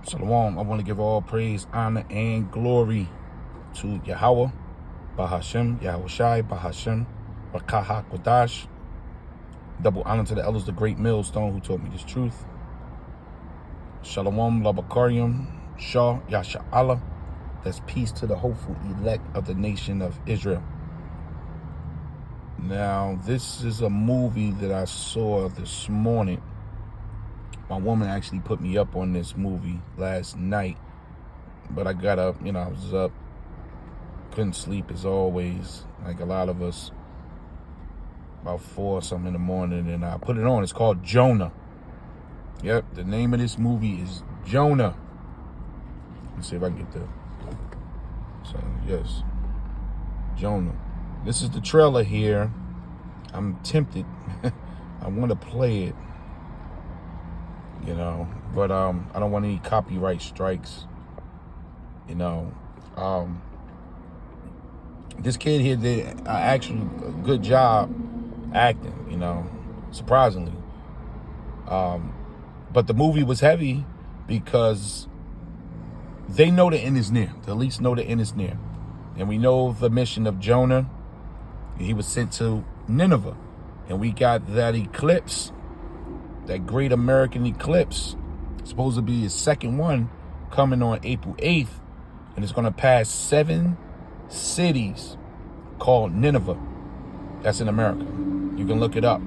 Shalom. I want to give all praise, honor, and glory to Yahweh, Bahashem, Yahweh Shai, Bahashem, Rakaha Kodash. Double honor to the elders, the great millstone who taught me this truth. Shalom, Labakarium, Shah, Yasha Allah. That's peace to the hopeful elect of the nation of Israel. Now, this is a movie that I saw this morning. My woman actually put me up on this movie last night, but I got up, I was up, couldn't sleep as always, like a lot of us, about 4 something in the morning, and I put it on. It's called Jonah. Yep, the name of this movie is Jonah. Let's see if I can get the, so yes, Jonah. This is the trailer here. I'm tempted. I want to play it. But I don't want any copyright strikes. This kid here did actually a good job acting, surprisingly. But the movie was heavy because they know the end is near. They at least know the end is near. And we know the mission of Jonah. He was sent to Nineveh. And we got that eclipse, that great American eclipse, supposed to be his second one, coming on April 8th. And it's going to pass 7 cities called Nineveh. That's in America. You can look it up.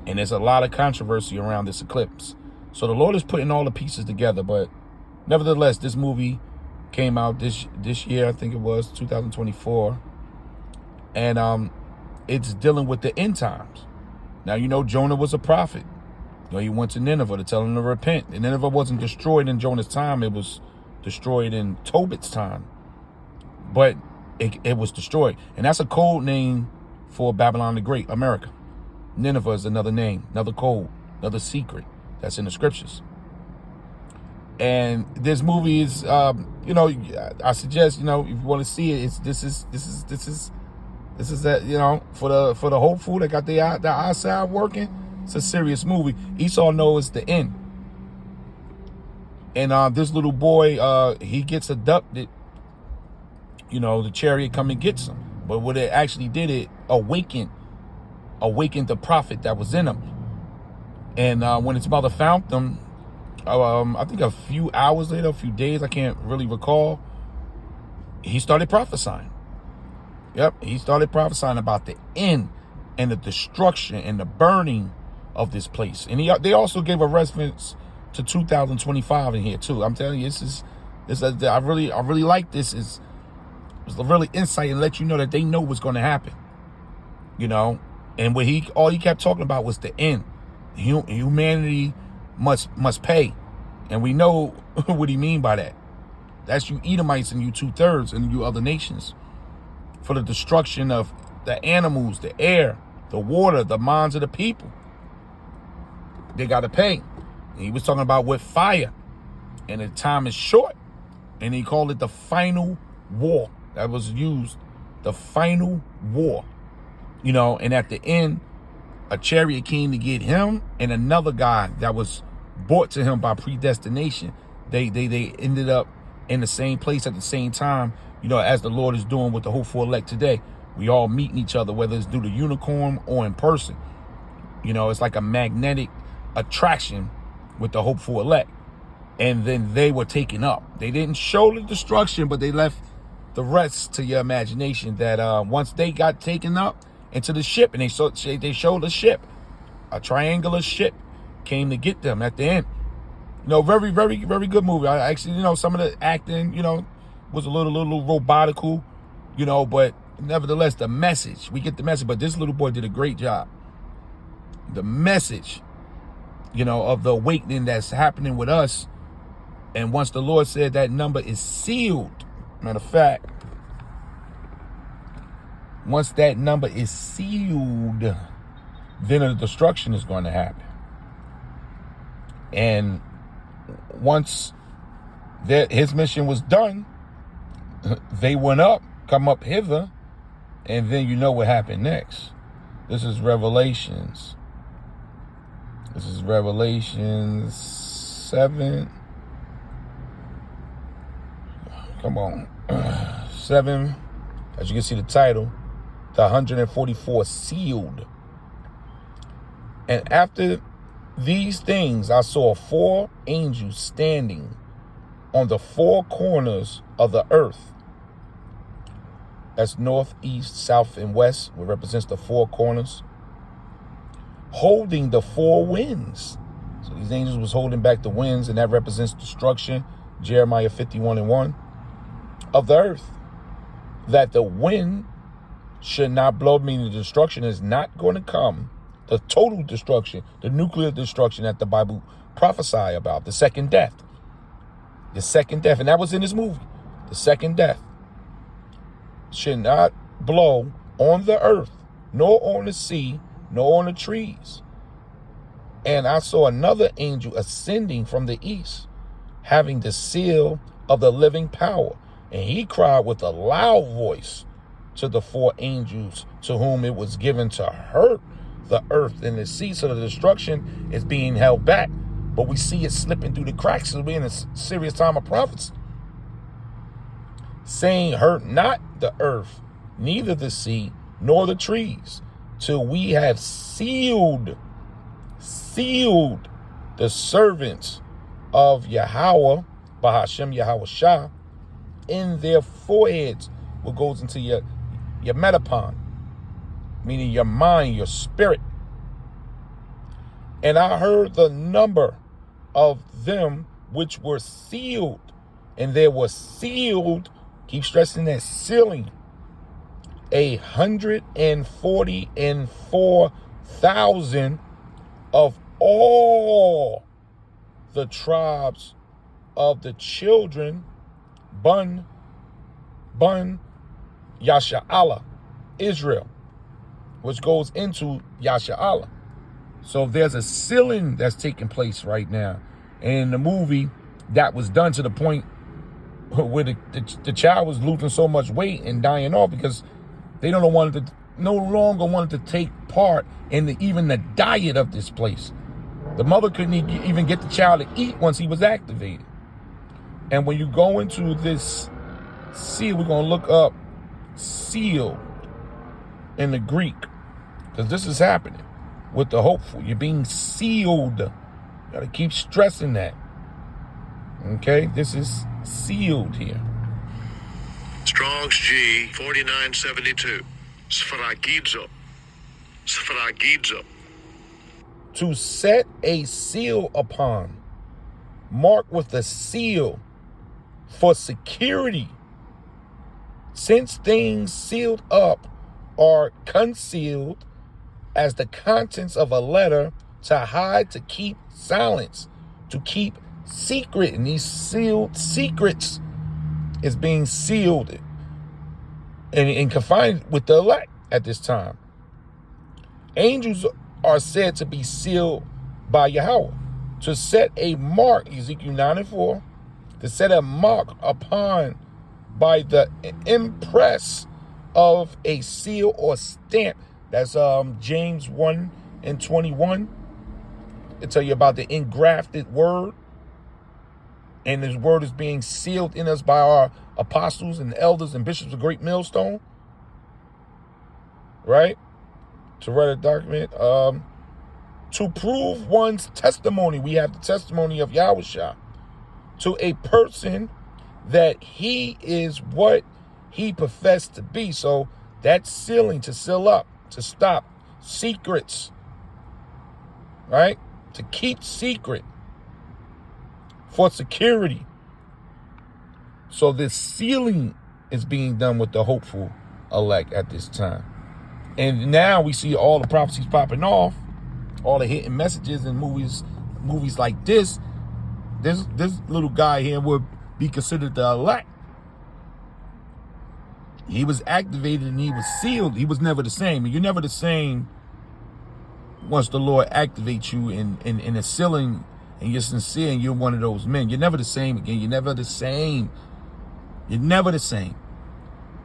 And there's a lot of controversy around this eclipse. So the Lord is putting all the pieces together. But nevertheless, this movie came out this year. I think it was 2024. And it's dealing with the end times. Now, Jonah was a prophet. He went to Nineveh to tell them to repent. And Nineveh wasn't destroyed in Jonah's time. It was destroyed in Tobit's time. But it was destroyed. And that's a code name for Babylon the Great, America. Nineveh is another name, another code, another secret that's in the scriptures. And this movie is, I suggest, if you want to see it, this is that, for the hopeful that got their eyesight working. It's a serious movie. Esau knows the end. And this little boy, he gets abducted. The chariot come and gets him. But what it actually did, it awakened the prophet that was in him. And when his mother found him, I think a few hours later, a few days, I can't really recall, he started prophesying. Yep, he started prophesying about the end and the destruction and the burning of this place. And they also gave a reference to 2025 in here too. I'm telling you, I really like this. It's really insight and let you know that they know what's going to happen. And all he kept talking about was the end. Humanity must pay, and we know what he mean by that. That's you Edomites and you 2/3 and you other nations, for the destruction of the animals, the air, the water, the minds of the people. They got to pay. And he was talking about with fire, and the time is short, and he called it the final war. That was used, the final war. And at the end, a chariot came to get him and another guy that was brought to him by predestination. They ended up in the same place at the same time, as the Lord is doing with the hopeful elect today. We all meeting each other, whether it's through the unicorn or in person. It's like a magnetic attraction with the hopeful elect. And then they were taken up. They didn't show the destruction, but they left the rest to your imagination, that once they got taken up into the ship, and they showed a ship, a triangular ship came to get them at the end. Very, very, very good movie. I actually, some of the acting, was a little robotical, but nevertheless, the message, we get the message. But this little boy did a great job. The message, of the awakening that's happening with us. And once the Lord said that number is sealed, matter of fact, once that number is sealed, then the destruction is going to happen. And once his mission was done, they went up, come up hither, and then you know what happened next. This is Revelations. This is Revelations 7. Come on. 7. As you can see the title, the 144 sealed. And after these things, I saw 4 angels standing on the 4 corners of the earth. That's north, east, south, and west, which represents the 4 corners, holding the 4 winds. So these angels was holding back the winds, and that represents destruction, Jeremiah 51:1, of the earth. That the wind should not blow, meaning the destruction is not going to come. The total destruction, the nuclear destruction that the Bible prophesied about, the second death. The second death, and that was in this movie. The second death should not blow on the earth, nor on the sea, nor on the trees. And I saw another angel ascending from the east, having the seal of the living power. And he cried with a loud voice to the 4 angels to whom it was given to hurt the earth and the sea. So the destruction is being held back, but we see it slipping through the cracks. So we're in a serious time of prophecy, saying, hurt not the earth, neither the sea, nor the trees, till we have sealed the servants of Yahweh, Bahashem Yahweh Shah, in their foreheads, what goes into your metapon, meaning your mind, your spirit. And I heard the number of them which were sealed, and there was sealed, keep stressing that, sealing, 144,000 of all the tribes of the children, Bun Yasha'Allah, Israel, which goes into Yasha'Allah. So there's a sealing that's taking place right now. And in the movie, that was done to the point where the child was losing so much weight and dying off because they no longer wanted to take part in even the diet of this place. The mother couldn't even get the child to eat once he was activated. And when you go into this seal, we're going to look up seal in the Greek, because this is happening with the hopeful. You're being sealed. You got to keep stressing that. Okay, this is sealed here. Strong's G 4972. Sfragidzo. To set a seal upon, marked with a seal for security, since things sealed up are concealed as the contents of a letter, to hide, to keep silence, to keep secret. And these sealed secrets is being sealed and confined with the elect at this time. Angels are said to be sealed by Yahweh, to set a mark, Ezekiel 9:4, to set a mark upon by the impress of a seal or stamp. That's James 1:21. It tell you about the engrafted word, and this word is being sealed in us by our apostles and elders and bishops of Great Millstone, right? To write a document, to prove one's testimony. We have the testimony of Yahushua to a person that he is what he professed to be. So that's sealing, to seal up, to stop secrets, right? To keep secret for security. So this sealing is being done with the hopeful elect at this time. And now we see all the prophecies popping off, all the hidden messages in movies like this. This little guy here would be considered the elect. He was activated and he was sealed. He was never the same. And you're never the same once the Lord activates you in a sealing and you're sincere and you're one of those men. You're never the same again. You're never the same. You're never the same.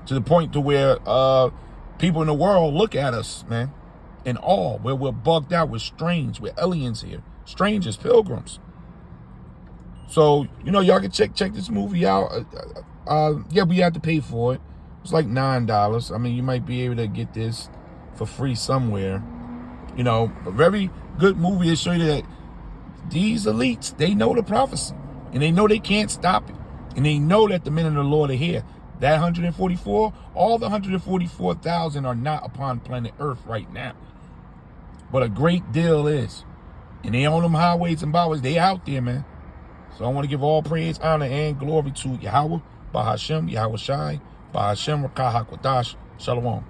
To the point to where people in the world look at us, man, in awe, where we're bugged out. We're strange. We're aliens here. Strangers, pilgrims. So, you know, y'all can check this movie out. Yeah, we had to pay for it. It's like $9. I mean, you might be able to get this for free somewhere. You know, a very good movie to show you that these elites, they know the prophecy. And they know they can't stop it. And they know that the men of the Lord are here. That 144, all the 144,000 are not upon planet Earth right now. But a great deal is. And they on them highways and byways. They out there, man. So I want to give all praise, honor, and glory to Yahweh, Bahashem, Yahweh Shai, Bahashem, Rakah HaKodash, Shalom.